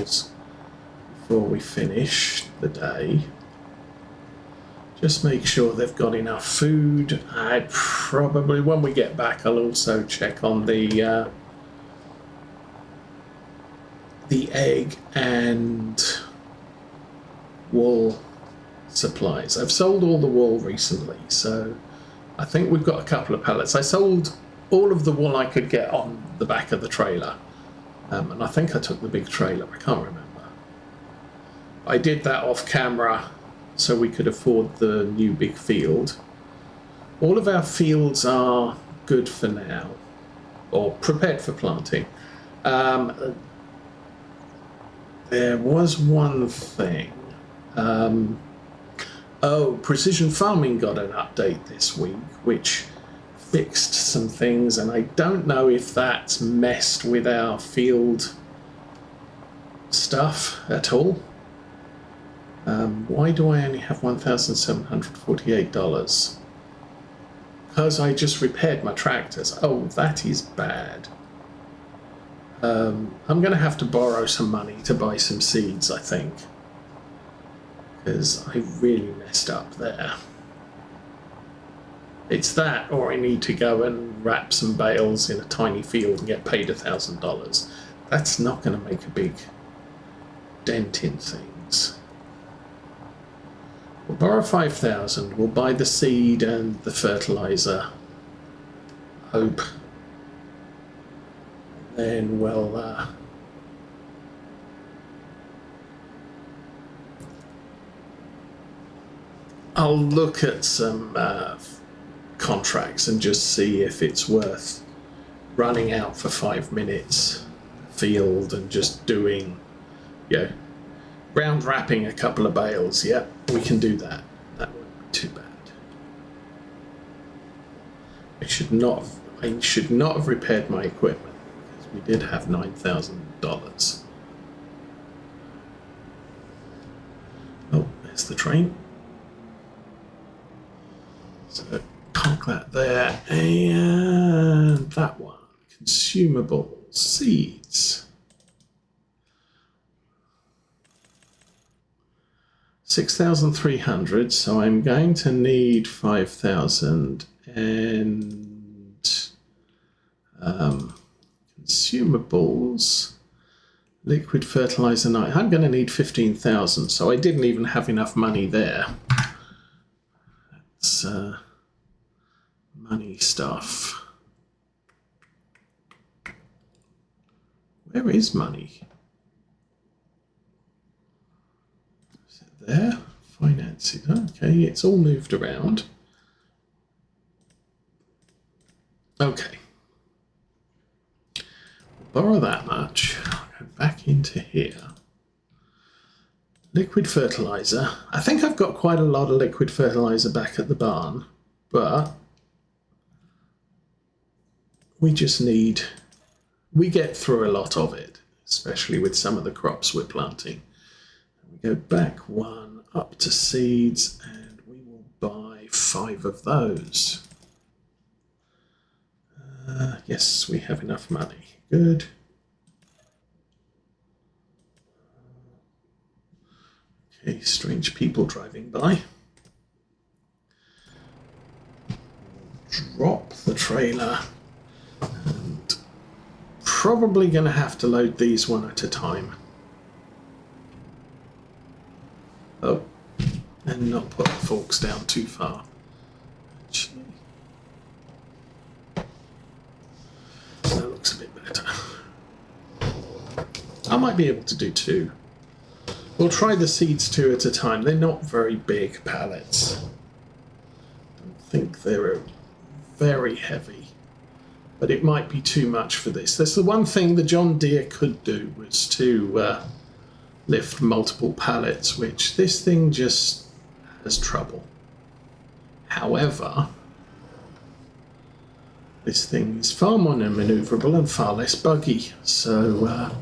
bales before we finish the day. Just make sure they've got enough food. I probably, when we get back, I'll also check on the egg and wool supplies. I've sold all the wool recently, so I think we've got a couple of pallets. I sold all of the wool I could get on the back of the trailer, and I think I took the big trailer. I can't remember. I did that off camera so we could afford the new big field. All of our fields are good for now, or prepared for planting. There was one thing. Precision farming got an update this week, which fixed some things, and I don't know if that's messed with our field stuff at all. Why do I only have $1,748? Because I just repaired my tractors. Oh, that is bad. I'm going to have to borrow some money to buy some seeds, I think. Because I really messed up there. It's that, or I need to go and wrap some bales in a tiny field and get paid $1,000. That's not going to make a big dent in things. We'll borrow $5,000. We'll buy the seed and the fertilizer. Hope. Then we'll I'll look at some contracts and just see if it's worth running out for 5 minutes field and just doing, round wrapping a couple of bales. Yeah, we can do that. That won't be too bad. I should not have repaired my equipment because we did have $9,000. Oh, there's the train. So park that there, and that one. Consumable seeds. 6,300, so I'm going to need 5,000, and consumables, liquid fertilizer, I'm going to need 15,000, so I didn't even have enough money there. That's money stuff. Where is money? Is it there? Finances. Okay, it's all moved around. Okay. Borrow that much. Go back into here. Liquid fertilizer. I think I've got quite a lot of liquid fertilizer back at the barn, but we get through a lot of it, especially with some of the crops we're planting. We go back one up to seeds, and we will buy 5 of those. Yes, we have enough money. Good. Okay, strange people driving by. Drop the trailer. And probably going to have to load these one at a time. Oh, and not put the forks down too far. Actually, that looks a bit better. I might be able to do 2. We'll try the seeds 2 at a time. They're not very big pallets. I don't think they're very heavy, but it might be too much for this. That's the one thing the John Deere could do, was to lift multiple pallets, which this thing just has trouble. However, this thing is far more maneuverable and far less buggy, so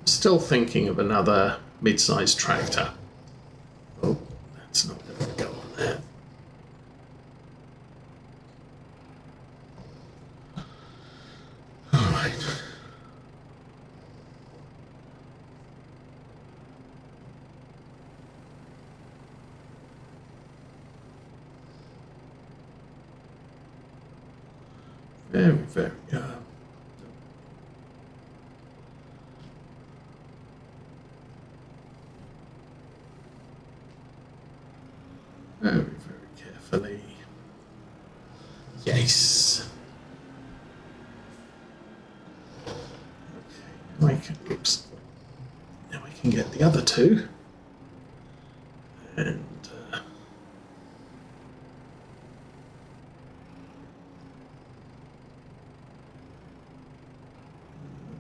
still thinking of another mid-sized tractor. Oh, that's not going to go on there. right. Very, very, very, very carefully. Yes. Okay, now I can, oops. Now I can get the other two. And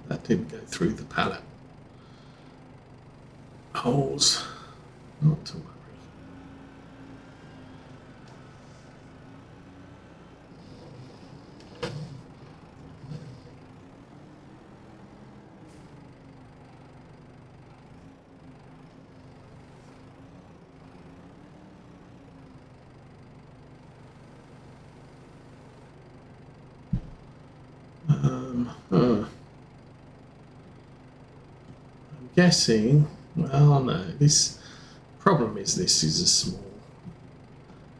that didn't go through the pallet holes. Not to worry. I'm guessing. Well, no. This problem is this is a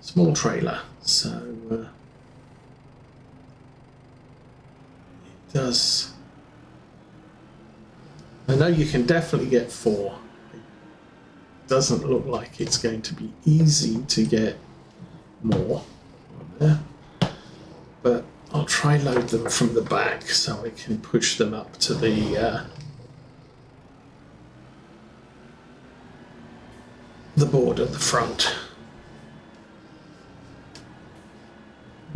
small trailer, so it does. I know you can definitely get 4. It doesn't look like it's going to be easy to get more on there, but I'll try load them from the back so I can push them up to the board at the front.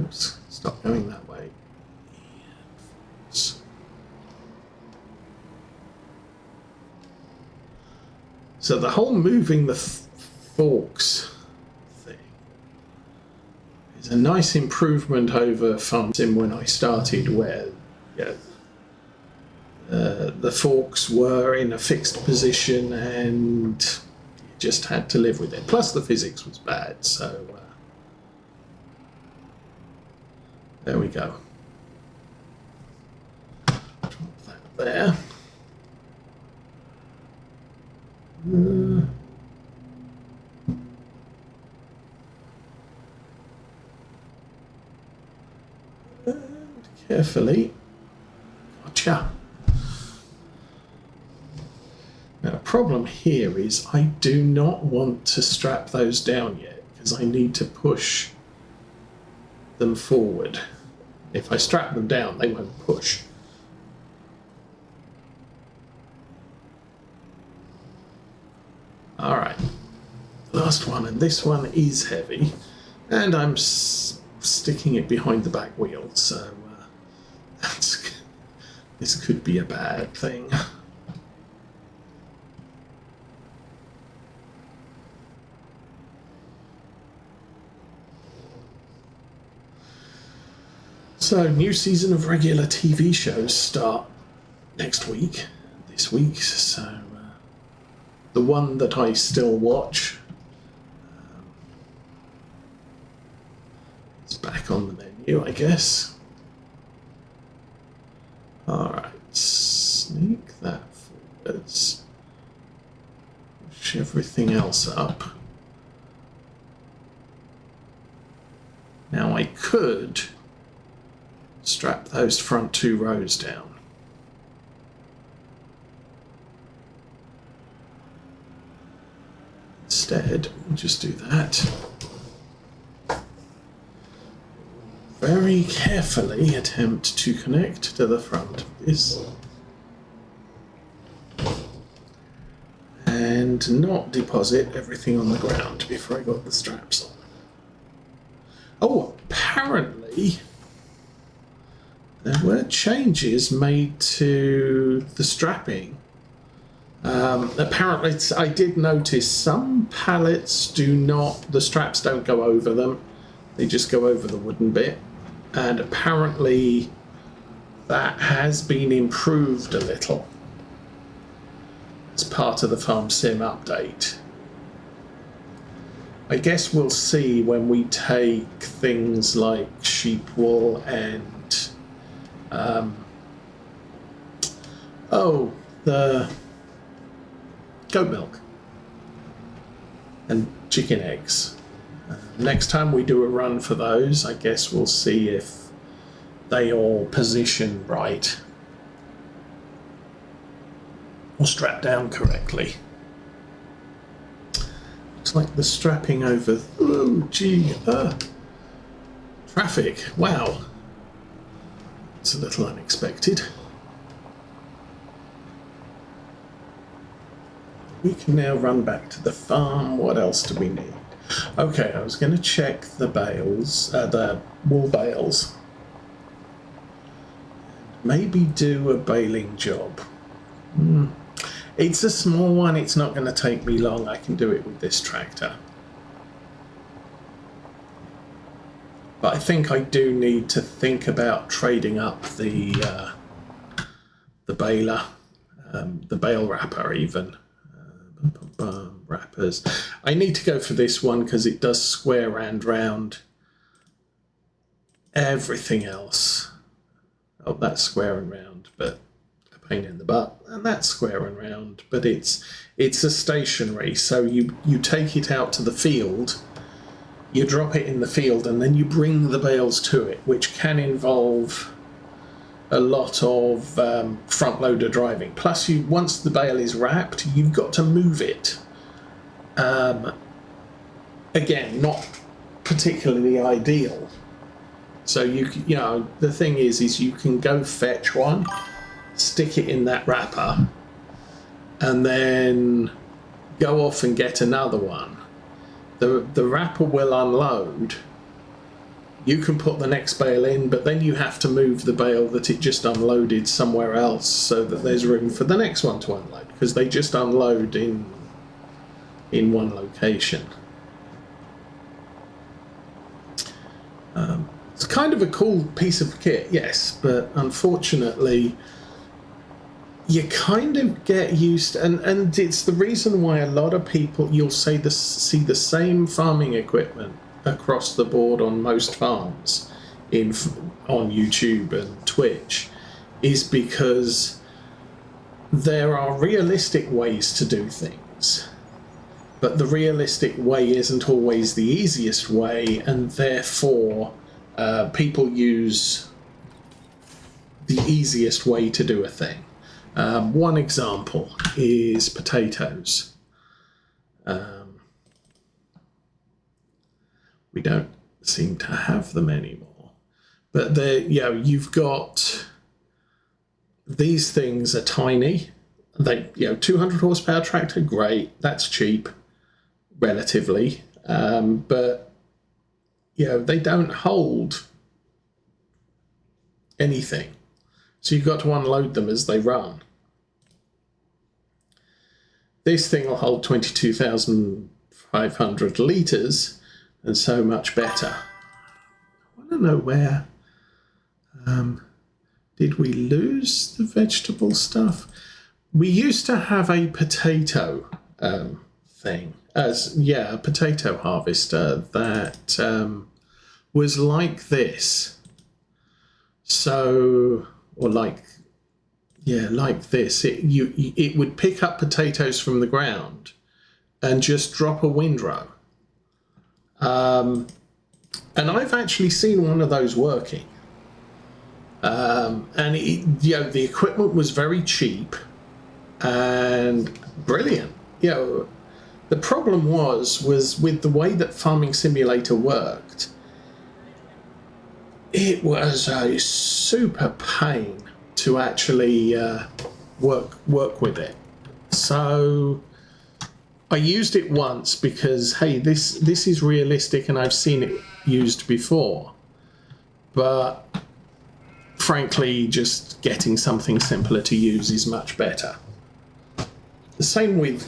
Oops, stop going that way. So the whole moving the forks thing is a nice improvement over Farm Sim when I started, where the forks were in a fixed position and you just had to live with it. Plus the physics was bad, so there we go. Drop that there. And carefully. Gotcha. Now, the problem here is I do not want to strap those down yet because I need to push them forward. If I strap them down, they won't push. All right, last one, and this one is heavy, and I'm sticking it behind the back wheel, so this could be a bad thing. So, new season of regular TV shows start next week, this week, so the one that I still watch is back on the menu, I guess. Alright, sneak that forwards. Push everything else up. Now I could strap those front 2 rows down. Instead, we'll just do that. Very carefully attempt to connect to the front of this. And not deposit everything on the ground before I got the straps on. Oh, apparently there were changes made to the strapping. Apparently, I did notice some pallets the straps don't go over them. They just go over the wooden bit. And apparently that has been improved a little as part of the Farm Sim update. I guess we'll see when we take things like sheep wool and Oh, the goat milk and chicken eggs. Next time we do a run for those, I guess we'll see if they all position right or strap down correctly. Looks like the strapping over. Oh, gee. Traffic. Wow. It's a little unexpected. We can now run back to the farm. What else do we need? Okay, I was going to check the bales, the wool bales. Maybe do a baling job. It's a small one. It's not going to take me long. I can do it with this tractor. But I think I do need to think about trading up the baler, the bale wrapper even. Wrappers. I need to go for this one because it does square and round. Everything else. Oh, that's square and round, but a pain in the butt. And that's square and round, but it's a stationary. So you take it out to the field, you drop it in the field, and then you bring the bales to it, which can involve a lot of front loader driving. Plus, once the bale is wrapped, you've got to move it. Again, not particularly ideal. So you know, the thing is you can go fetch one, stick it in that wrapper, and then go off and get another one. The wrapper will unload. You can put the next bale in, but then you have to move the bale that it just unloaded somewhere else so that there's room for the next one to unload, because they just unload in one location. It's kind of a cool piece of kit, yes, but unfortunately you kind of get used, and it's the reason why a lot of people, you'll see the same farming equipment across the board on most farms on YouTube and Twitch, is because there are realistic ways to do things, but the realistic way isn't always the easiest way, and therefore people use the easiest way to do a thing. One example is potatoes. We don't seem to have them anymore, but you've got these things are tiny. They 200 horsepower tractor, great, that's cheap relatively, but they don't hold anything, so you've got to unload them as they run. This thing will hold 22,500 litres, and so much better. I want to know where did we lose the vegetable stuff? We used to have a potato thing, a potato harvester that was like this. So, or like this. It would pick up potatoes from the ground and just drop a windrow. And I've actually seen one of those working. And the equipment was very cheap and brilliant. The problem was with the way that Farming Simulator worked, it was a super pain to actually work with it. So I used it once because, hey, this is realistic and I've seen it used before. But frankly, just getting something simpler to use is much better. The same with,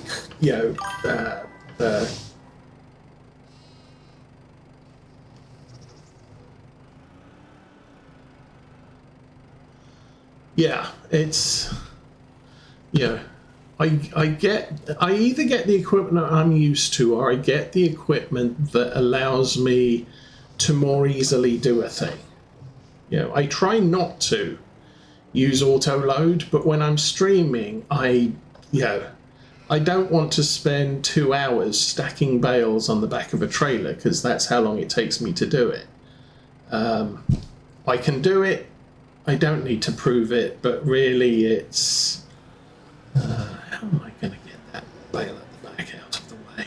it's, I either get the equipment I'm used to, or I get the equipment that allows me to more easily do a thing. I try not to use auto load, but when I'm streaming, I don't want to spend 2 hours stacking bales on the back of a trailer, because that's how long it takes me to do it. I can do it. I don't need to prove it, but really it's... how am I going to get that bale at the back out of the way?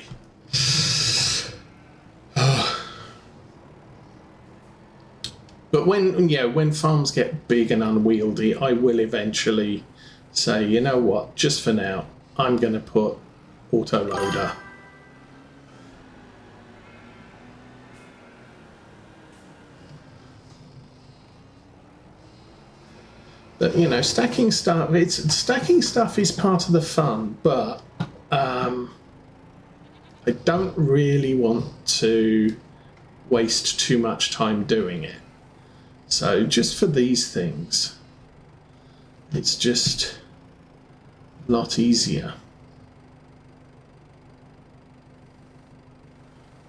But when farms get big and unwieldy, I will eventually say, you know what, just for now, I'm going to put auto loader. But stacking stuff is part of the fun, but I don't really want to waste too much time doing it. So just for these things, it's just a lot easier.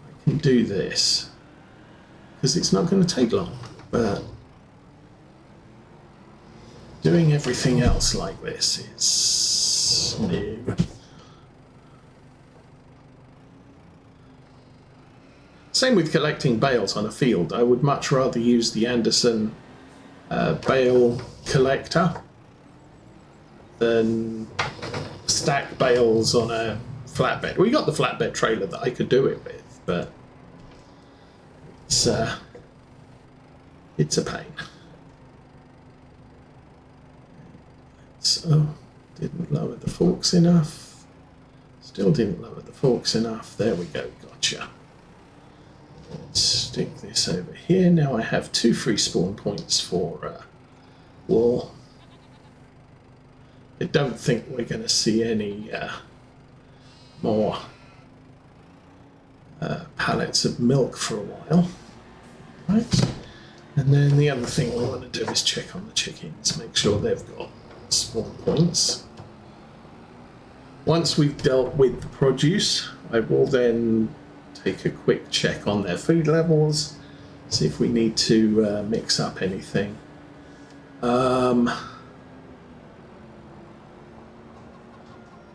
I can do this because it's not going to take long, but doing everything else like this is new. Same with collecting bales on a field. I would much rather use the Anderson bale collector than stack bales on a flatbed. We got the flatbed trailer that I could do it with, but it's a pain. So, didn't lower the forks enough. Still didn't lower the forks enough. There we go, gotcha. Let's stick this over here. Now I have 2 free spawn points for wool. I don't think we're going to see any more pallets of milk for a while. Right. And then the other thing we want to do is check on the chickens, make sure they've got spawn points. Once we've dealt with the produce, I will then take a quick check on their food levels, see if we need to mix up anything.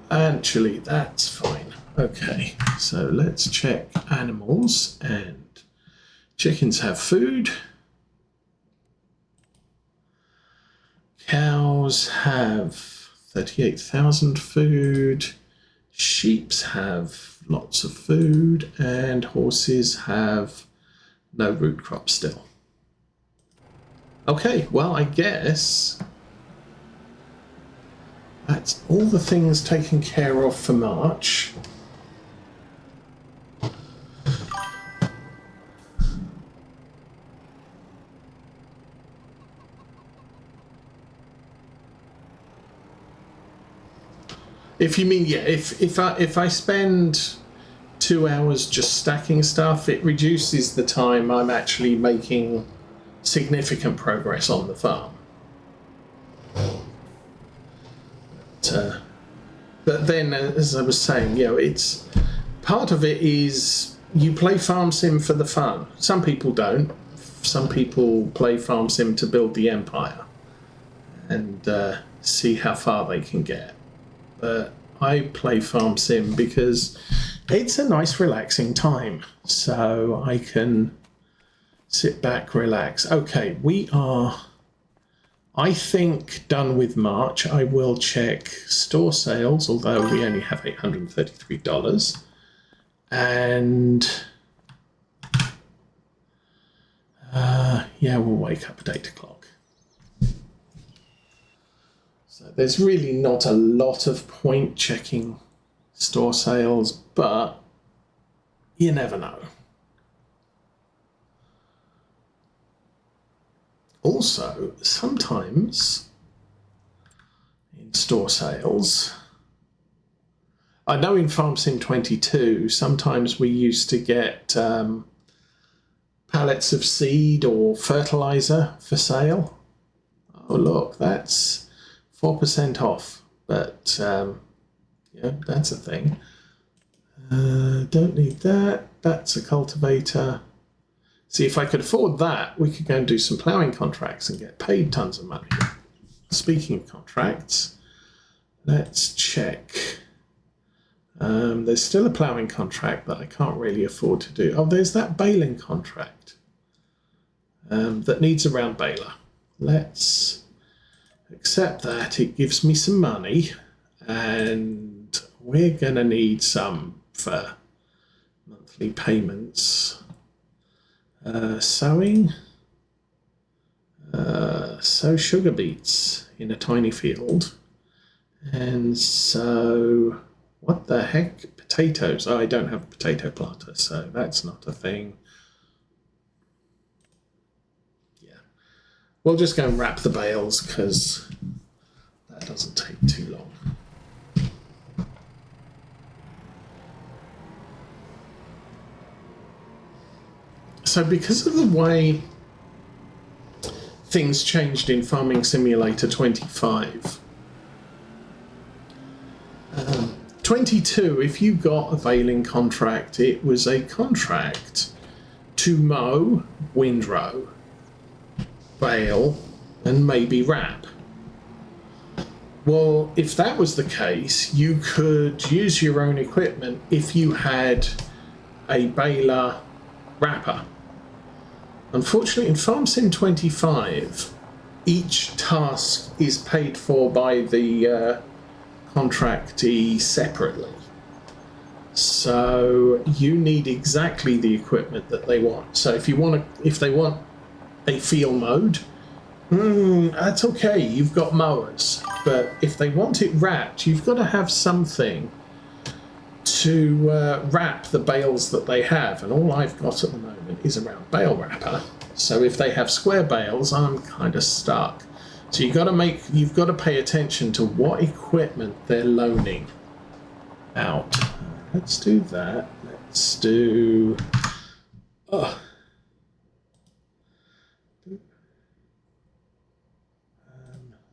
Actually, that's fine. Okay, so let's check animals, and chickens have food. Cows have 38,000 food. Sheeps have lots of food, and horses have no root crop still. Okay, well, I guess that's all the things taken care of for March. If you mean, yeah, if I spend 2 hours just stacking stuff, it reduces the time I'm actually making significant progress on the farm. But then, as I was saying, it's part of it is you play farm sim for the fun. Some people don't. Some people play farm sim to build the empire and see how far they can get. But I play farm sim because it's a nice relaxing time, so I can sit back, relax. Okay, we are, I think, done with March. I will check store sales, although we only have $833. And yeah, we'll wake up at 8 o'clock. So there's really not a lot of point checking store sales, but you never know. Also, sometimes in store sales, I know in FarmSim 22, sometimes we used to get pallets of seed or fertilizer for sale. Oh, look, that's 4% off, but yeah, that's a thing. Don't need that. That's a cultivator. See, if I could afford that, we could go and do some ploughing contracts and get paid tons of money. speaking of contracts, let's check. There's still a ploughing contract that I can't really afford to do. Oh, there's that baling contract that needs a round baler. Let's accept that. It gives me some money, and we're going to need some for monthly payments. Sowing. Sow sugar beets in a tiny field. And so, what the heck? Potatoes. Oh, I don't have a potato planter, so that's not a thing. Yeah. We'll just go and wrap the bales because that doesn't take too long. So because of the way things changed in Farming Simulator 25, 22, if you got a baling contract, it was a contract to mow, windrow, bale, and maybe wrap. Well, if that was the case, you could use your own equipment if you had a baler wrapper. Unfortunately, in Farm Sim 25, each task is paid for by the contractee separately. So you need exactly the equipment that they want. So if they want a field mowed, that's okay, you've got mowers. But if they want it wrapped, you've got to have something to wrap the bales that they have, and all I've got at the moment is a round bale wrapper. So if they have square bales, I'm kind of stuck. So you've got to pay attention to what equipment they're loaning out. Let's do that. Let's do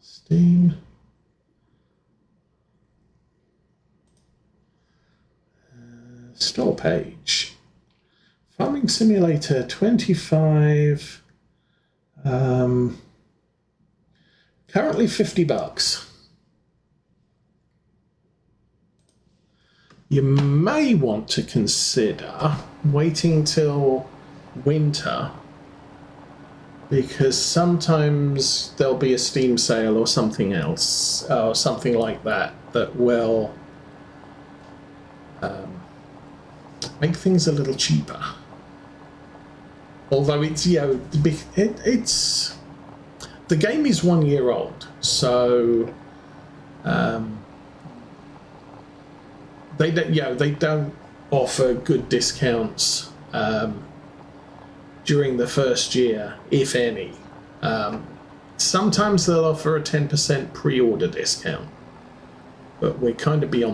Steam. Store page. Farming Simulator 25. Currently $50. You may want to consider waiting till winter, because sometimes there'll be a Steam sale or something else, or something like that, that will make things a little cheaper. Although it's, it's the game is 1 year old, so they don't offer good discounts during the first year, if any. Sometimes they'll offer a 10% pre-order discount, but we're kind of beyond